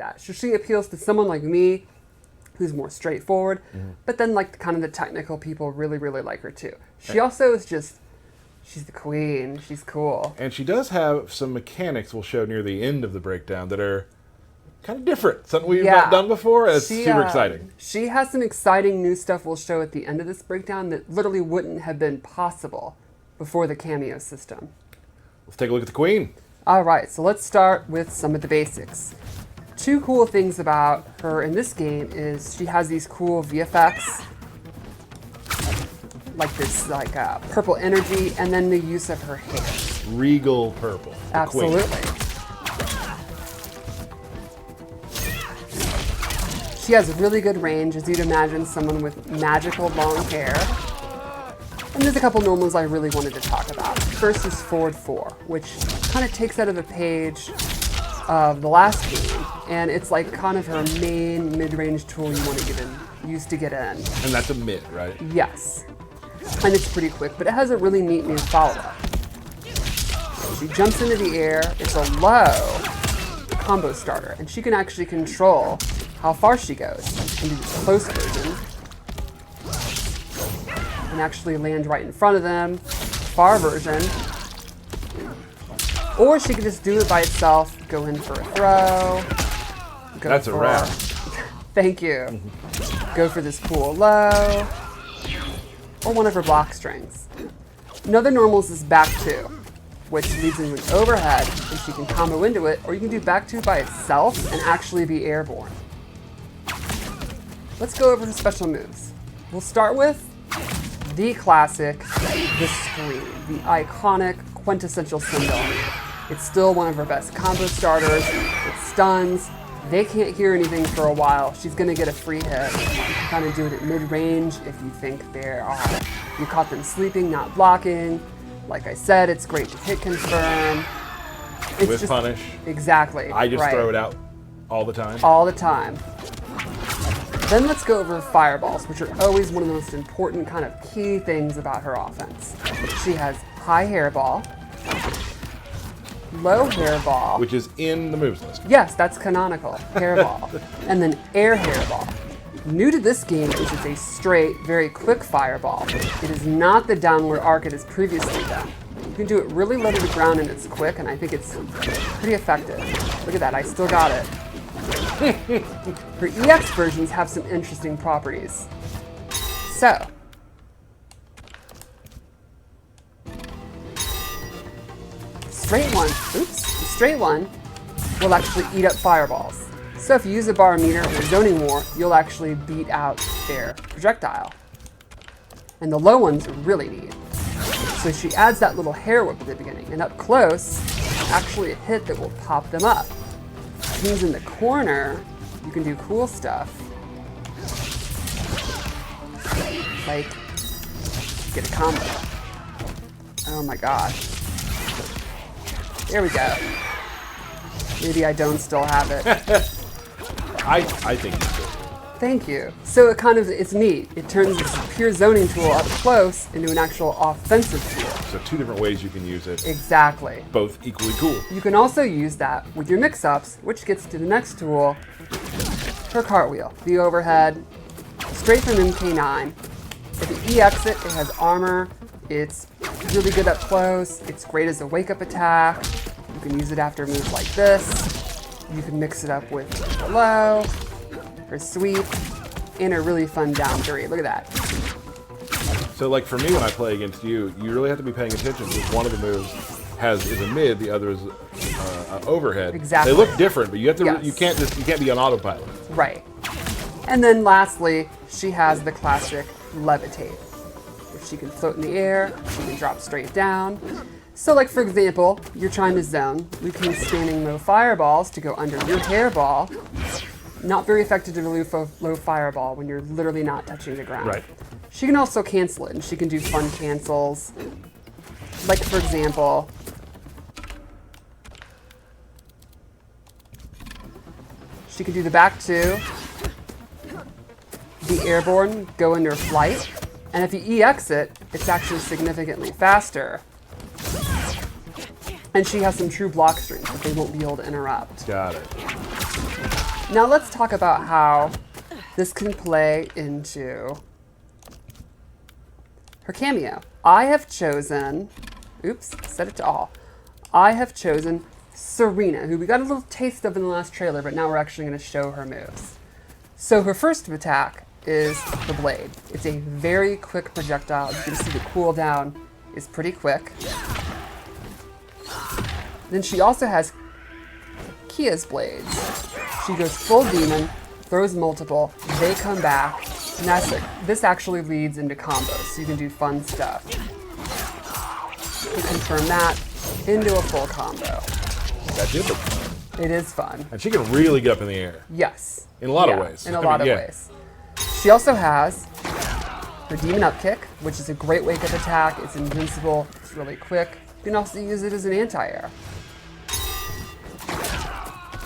that. So she appeals to someone like me, who's more straightforward, but then like kind of the technical people really, really like her too. She also is just, she's the queen. She's cool. And she does have some mechanics we'll show near the end of the breakdown that are kind of different. Something we've not done before, and it's super exciting. She has some exciting new stuff we'll show at the end of this breakdown that literally wouldn't have been possible before the cameo system. Let's take a look at the queen. All right, so let's start with some of the basics. Two cool things about her in this game is she has these cool VFX, like this purple energy, and then the use of her hair. Regal purple. Absolutely. She has really good range, as you'd imagine someone with magical long hair. And there's a couple normals I really wanted to talk about. First is forward 4, which kind of takes out of the page of the last game, and it's like kind of her main mid-range tool you want to use to get in. And that's a mid, right? Yes. And it's pretty quick, but it has a really neat new follow-up. She jumps into the air, it's a low combo starter, and she can actually control how far she goes. She can do this close version, and actually land right in front of them, far version. Or she can just do it by itself, go in for a throw. That's a wrap. Thank you. Go for this cool low. Or one of her block strings. Another normals is back 2, which leads into an overhead, and she can combo into it, or you can do back 2 by itself and actually be airborne. Let's go over the special moves. We'll start with the classic, the scream, the iconic, quintessential Sindel move. It's still one of her best combo starters. It stuns. They can't hear anything for a while. She's gonna get a free hit. You can kind of do it at mid-range if you think you caught them sleeping, not blocking. Like I said, it's great to hit confirm. It's with punish. Exactly. I just throw it out all the time. All the time. Then let's go over fireballs, which are always one of the most important kind of key things about her offense. She has high hairball, low hairball. Which is in the moves list. Yes, that's canonical, hairball. And then air hairball. New to this game is it's a straight, very quick fireball. It is not the downward arc it has previously done. You can do it really low to the ground and it's quick, and I think it's pretty effective. Look at that, I still got it. Her EX versions have some interesting properties. So, the straight one will actually eat up fireballs. So if you use a bar meter or a zoning war, you'll actually beat out their projectile. And the low ones are really neat. So she adds that little hair whip at the beginning, and up close, actually a hit that will pop them up. Teams in the corner, you can do cool stuff. Like, get a combo. Oh my god. There we go. Maybe I don't still have it. I think you do. Thank you. So it's neat. It turns this pure zoning tool up close into an actual offensive tool. So 2 different ways you can use it. Exactly. Both equally cool. You can also use that with your mix-ups, which gets to the next tool, her cartwheel, the overhead, straight from MK9. If you EX it, it has armor. It's really good up close. It's great as a wake-up attack. You can use it after a move like this. You can mix it up with her low, her sweep, and a really fun down 3. Look at that. So like for me when I play against you, you really have to be paying attention because one of the moves is a mid, the other is an overhead. Exactly. They look different, but you have to Yes. you can't be on autopilot. Right. And then lastly, she has the classic levitate. She can float in the air, she can drop straight down. So like for example, you're trying to zone, we can use standing low fireballs to go under your hairball. Not very effective to low fireball when you're literally not touching the ground. Right. She can also cancel it, and she can do fun cancels. Like for example, she can do the back 2, the airborne, go into flight, and if you EX it, it's actually significantly faster. And she has some true block strings that they won't be able to interrupt. Got it. Now let's talk about how this can play into her cameo. I have chosen, oops, set it to all. I have chosen Sareena, who we got a little taste of in the last trailer, but now we're actually going to show her moves. So her first attack is the blade. It's a very quick projectile. You can see the cooldown is pretty quick. Then she also has Kia's blades. She goes full demon, throws multiple, they come back, and this actually leads into combos, so you can do fun stuff. You confirm that into a full combo. That did look fun. It is fun. And she can really get up in the air. Yes. In a lot of ways. In a lot of ways. She also has her demon up kick, which is a great wake-up attack. It's invincible. It's really quick. You can also use it as an anti-air.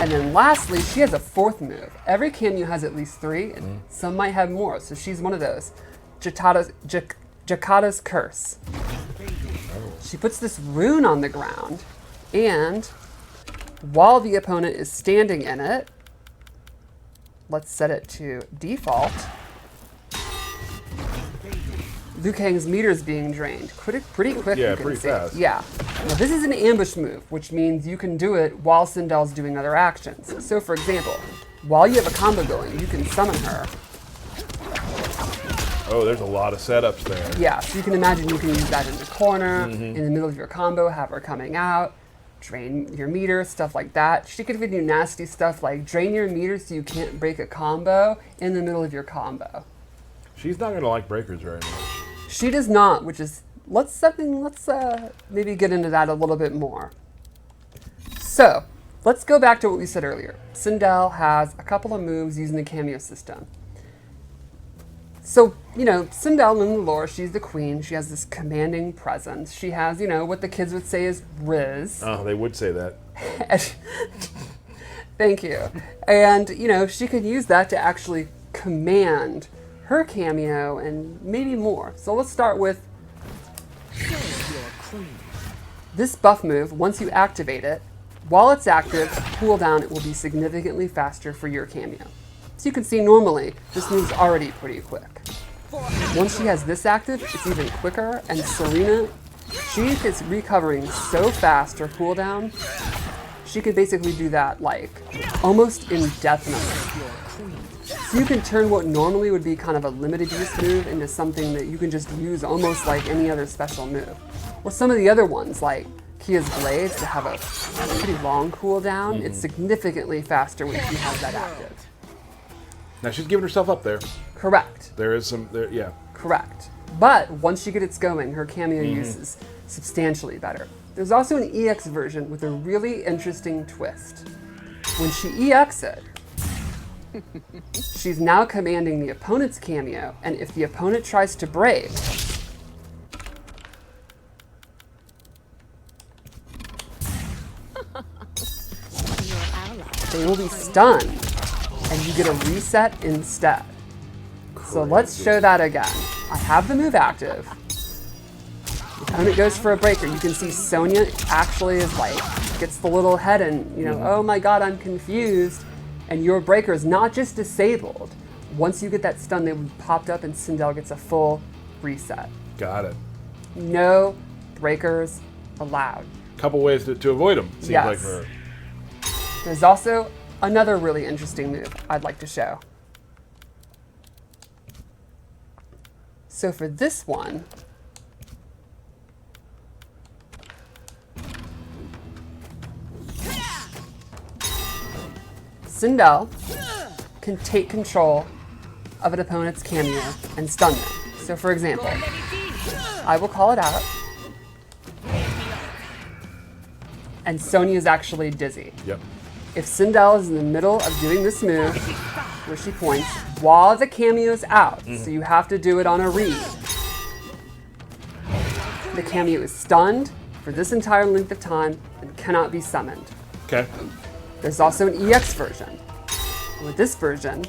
And then lastly, she has a fourth move. Every cameo has at least 3, and some might have more, so she's one of those. Jakata's Curse. She puts this rune on the ground, and while the opponent is standing in it, let's set it to default, Liu Kang's meter is being drained. Pretty quick, yeah, you can pretty see. fast. Yeah. Now, this is an ambush move, which means you can do it while Sindel's doing other actions. So, for example, while you have a combo going, you can summon her. Oh, there's a lot of setups there. Yeah, so you can imagine you can use that in the corner, in the middle of your combo, have her coming out, drain your meter, stuff like that. She could even do nasty stuff like drain your meter so you can't break a combo in the middle of your combo. She's not going to like breakers very much. She does not, which is, let's maybe get into that a little bit more. So, let's go back to what we said earlier. Sindel has a couple of moves using the cameo system. So, you know, Sindel in the lore, she's the queen. She has this commanding presence. She has, you know, what the kids would say is Riz. Oh, they would say that. Thank you. And, you know, she could use that to actually command her cameo and maybe more. So let's start with this buff move. Once you activate it, while it's active, cooldown, it will be significantly faster for your cameo. So you can see normally, this move's already pretty quick. Once she has this active, it's even quicker, and Sareena, she is recovering so fast her cooldown, she could basically do that like almost indefinitely. So you can turn what normally would be kind of a limited use move into something that you can just use almost like any other special move. Or some of the other ones like Kia's blades that have a pretty long cooldown, it's significantly faster when she has that active. Now she's giving herself up there. Correct. There is some, yeah. Correct. But once she gets going, her cameo use is substantially better. There's also an EX version with a really interesting twist. When she EX it, she's now commanding the opponent's cameo, and if the opponent tries to break, they will be stunned, and you get a reset instead. So let's show that again. I have the move active. The opponent goes for a breaker. You can see Sonya actually is like, gets the little head and, you know, oh my god, I'm confused. And your breaker is not just disabled. Once you get that stun, they popped up and Sindel gets a full reset. Got it. No breakers allowed. Couple ways to avoid them, seems like for her. There's also another really interesting move I'd like to show. So for this one, Sindel can take control of an opponent's cameo and stun them. So for example, I will call it out, and Sonya is actually dizzy. Yep. If Sindel is in the middle of doing this move, where she points, while the cameo is out, so you have to do it on a read, the cameo is stunned for this entire length of time and cannot be summoned. Okay. There's also an EX version. With this version,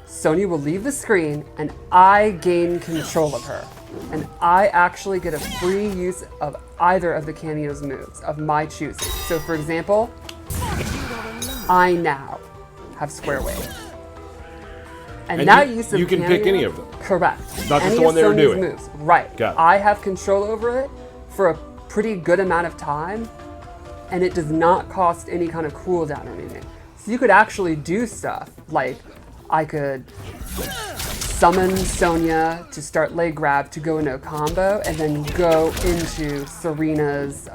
Sonya will leave the screen and I gain control of her. And I actually get a free use of either of the cameo's moves of my choosing. So for example, I now have square wave. And And use of you can cameo, pick any of them. Correct. Not just any the one they were Sonya's doing. Moves. Right. Got it. I have control over it for a pretty good amount of time, and it does not cost any kind of cooldown or anything. So you could actually do stuff like I could summon Sonya to start leg grab to go into a combo, and then go into Sareena's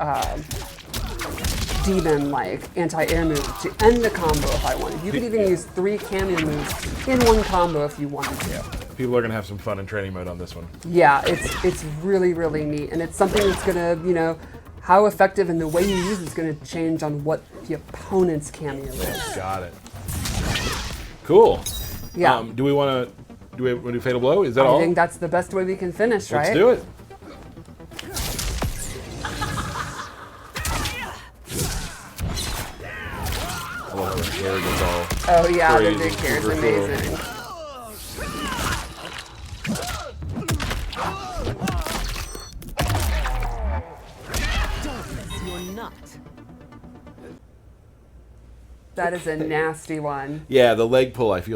demon anti-air move to end the combo if I wanted. You could even use 3 cameo moves in one combo if you wanted to. People are going to have some fun in training mode on this one. Yeah, it's really, really neat. And it's something that's going to, how effective and the way you use it's going to change on what the opponent's cameo is. Got it. Cool. Yeah. Do we want to do Fatal Blow? Is that all? I think that's the best way we can finish, right? Let's do it. I love her hair gets all Oh yeah, the crazy, big hair is super cool. amazing. That is a nasty one. Yeah, the leg pull I feel